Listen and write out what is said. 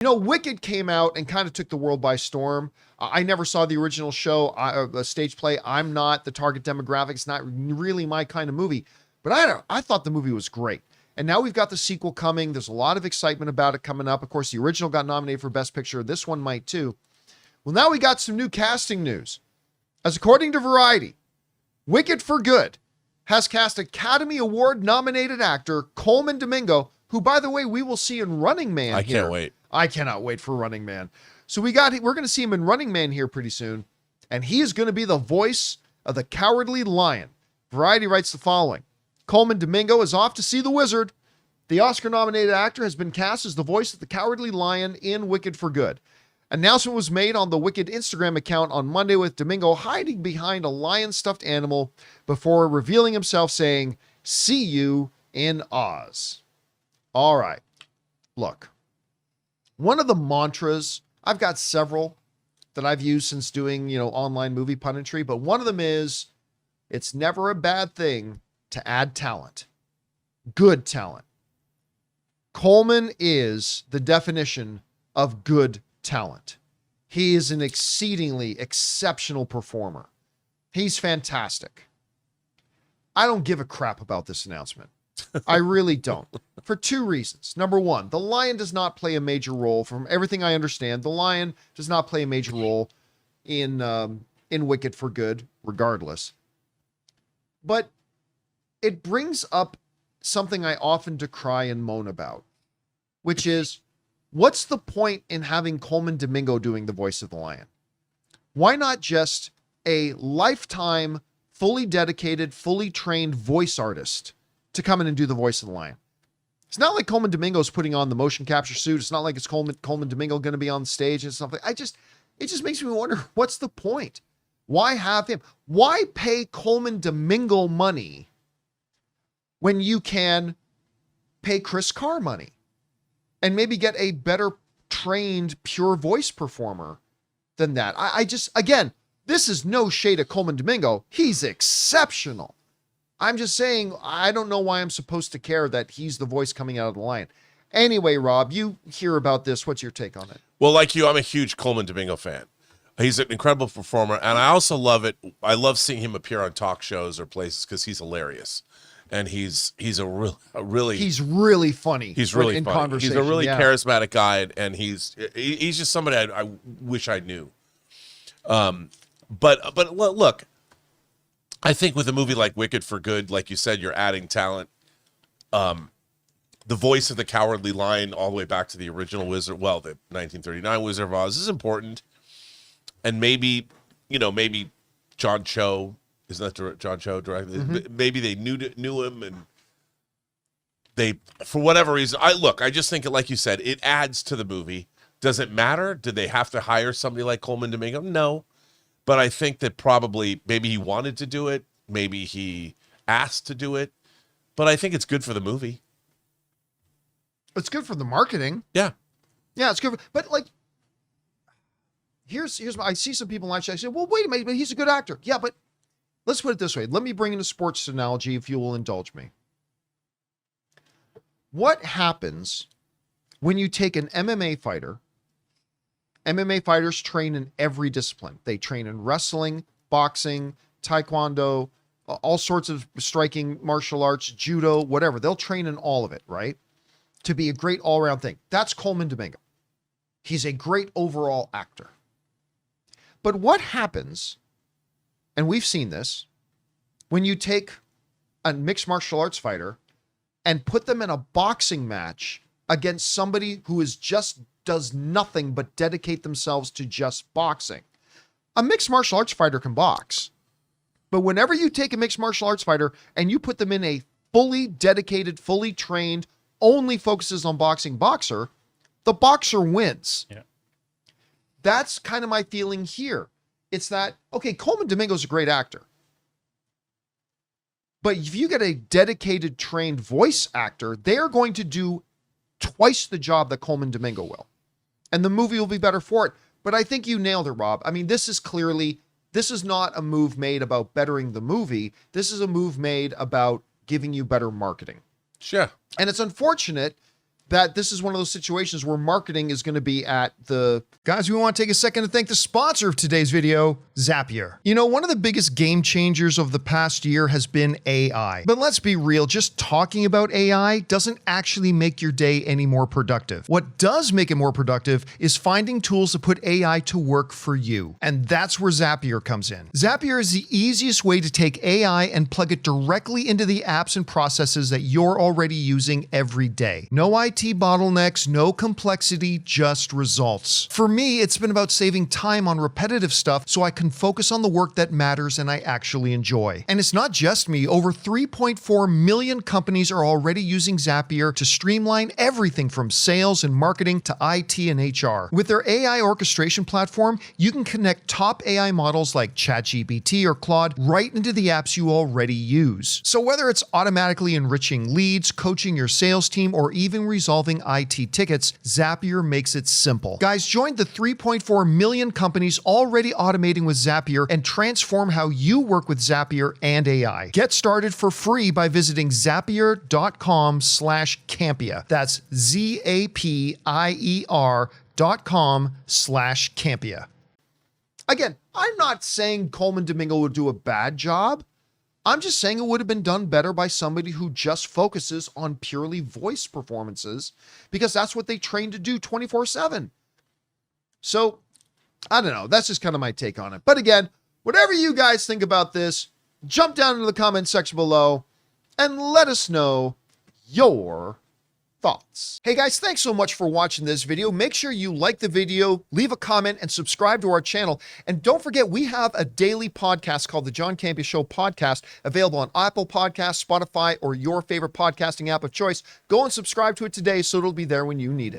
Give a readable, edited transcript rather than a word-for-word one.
You know, Wicked came out and kind of took the world by storm. I never saw the original show, a stage play. I'm not the target demographic. It's not really my kind of movie. But I thought the movie was great. And now we've got the sequel coming. There's a lot of excitement about it coming up. Of course, the original got nominated for Best Picture. This one might too. Well, now we got some new casting news. As according to Variety, Wicked for Good has cast Academy Award nominated actor Colman Domingo, who, by the way, we will see in Running Man. I can't wait. I cannot wait for Running Man. So we're going to see him in Running Man here pretty soon, and he is going to be the voice of the Cowardly Lion. Variety writes the following. Colman Domingo is off to see the wizard. The Oscar-nominated actor has been cast as the voice of the Cowardly Lion in Wicked for Good. Announcement was made on the Wicked Instagram account on Monday with Domingo hiding behind a lion stuffed animal before revealing himself saying, "See you in Oz." All right. Look, one of the mantras, I've got several that I've used since doing, online movie punditry, but one of them is, it's never a bad thing to add talent. Good talent. Colman is the definition of good talent. He is an exceedingly exceptional performer. He's fantastic. I don't give a crap about this announcement. I really don't. For two reasons. Number one, the lion does not play a major role. From everything I understand, the lion does not play a major role in Wicked for Good, regardless. But it brings up something I often decry and moan about, which is, what's the point in having Colman Domingo doing the voice of the lion? Why not just a lifetime, fully dedicated, fully trained voice artist to come in and do the voice of the lion? It's not like Colman Domingo's putting on the motion capture suit. It's not like it's Colman Domingo going to be on stage and stuff. It just makes me wonder, what's the point? Why have him? Why pay Colman Domingo money when you can pay Chris Carr money and maybe get a better trained, pure voice performer than that? Again, this is no shade at Colman Domingo. He's exceptional. I'm just saying, I don't know why I'm supposed to care that he's the voice coming out of the lion. Anyway, Rob, you hear about this. What's your take on it? Well, like you, I'm a huge Colman Domingo fan. He's an incredible performer, and I also love it. I love seeing him appear on talk shows or places because he's hilarious, and he's really he's really funny. He's really in funny. Conversation. He's a really charismatic guy, and he's just somebody I wish I knew. But look, I think with a movie like Wicked for Good, like you said, you're adding talent. The voice of the Cowardly Lion, all the way back to the original Wizard, the 1939 Wizard of Oz, is important. And maybe John Cho, isn't that John Cho directed? Mm-hmm. Maybe they knew him, and they, for whatever reason, I just think, like you said, it adds to the movie. Does it matter? Did they have to hire somebody like Colman Domingo? No. But I think that probably maybe he wanted to do it. Maybe he asked to do it. But I think it's good for the movie. It's good for the marketing. Yeah. Yeah, it's good. But here's I see some people in chat. I say, well, wait a minute, but he's a good actor. Yeah, but let's put it this way. Let me bring in a sports analogy, if you will indulge me. What happens when you take an MMA fighter? MMA fighters train in every discipline. They train in wrestling, boxing, taekwondo, all sorts of striking, martial arts, judo, whatever. They'll train in all of it, right? To be a great all-around thing. That's Colman Domingo. He's a great overall actor. But what happens, and we've seen this, when you take a mixed martial arts fighter and put them in a boxing match against somebody who does nothing but dedicate themselves to just boxing? A mixed martial arts fighter can box. But whenever you take a mixed martial arts fighter and you put them in a fully dedicated, fully trained, only focuses on boxing boxer, the boxer wins. Yeah. That's kind of my feeling here. It's that, okay, Colman Domingo's a great actor. But if you get a dedicated, trained voice actor, they're going to do twice the job that Colman Domingo will. And the movie will be better for it. But I think you nailed it, Rob. I mean, this is not a move made about bettering the movie. This is a move made about giving you better marketing. Sure. And it's unfortunate that this is one of those situations where marketing is going to be at the... Guys, we want to take a second to thank the sponsor of today's video, Zapier. You know, one of the biggest game changers of the past year has been AI. But let's be real, just talking about AI doesn't actually make your day any more productive. What does make it more productive is finding tools to put AI to work for you. And that's where Zapier comes in. Zapier is the easiest way to take AI and plug it directly into the apps and processes that you're already using every day. No IT bottlenecks, no complexity, just results. For me, it's been about saving time on repetitive stuff so I can focus on the work that matters and I actually enjoy. And it's not just me. Over 3.4 million companies are already using Zapier to streamline everything from sales and marketing to IT and HR. With their AI orchestration platform, you can connect top AI models like ChatGPT or Claude right into the apps you already use. So whether it's automatically enriching leads, coaching your sales team, or even resolving IT tickets, Zapier makes it simple. Guys, join the 3.4 million companies already automating with Zapier and transform how you work with Zapier and AI. Get started for free by visiting zapier.com/Campea. That's zapier.com/Campea. Again, I'm not saying Colman Domingo would do a bad job. I'm just saying it would have been done better by somebody who just focuses on purely voice performances, because that's what they train to do 24/7. So, I don't know. That's just kind of my take on it. But again, whatever you guys think about this, jump down into the comment section below and let us know your thoughts. Hey guys, thanks so much for watching this video. Make sure you like the video, leave a comment, and subscribe to our channel. And don't forget, we have a daily podcast called the John Campea Show podcast, available on Apple Podcasts, Spotify, or your favorite podcasting app of choice. Go and subscribe to it today so it'll be there when you need it.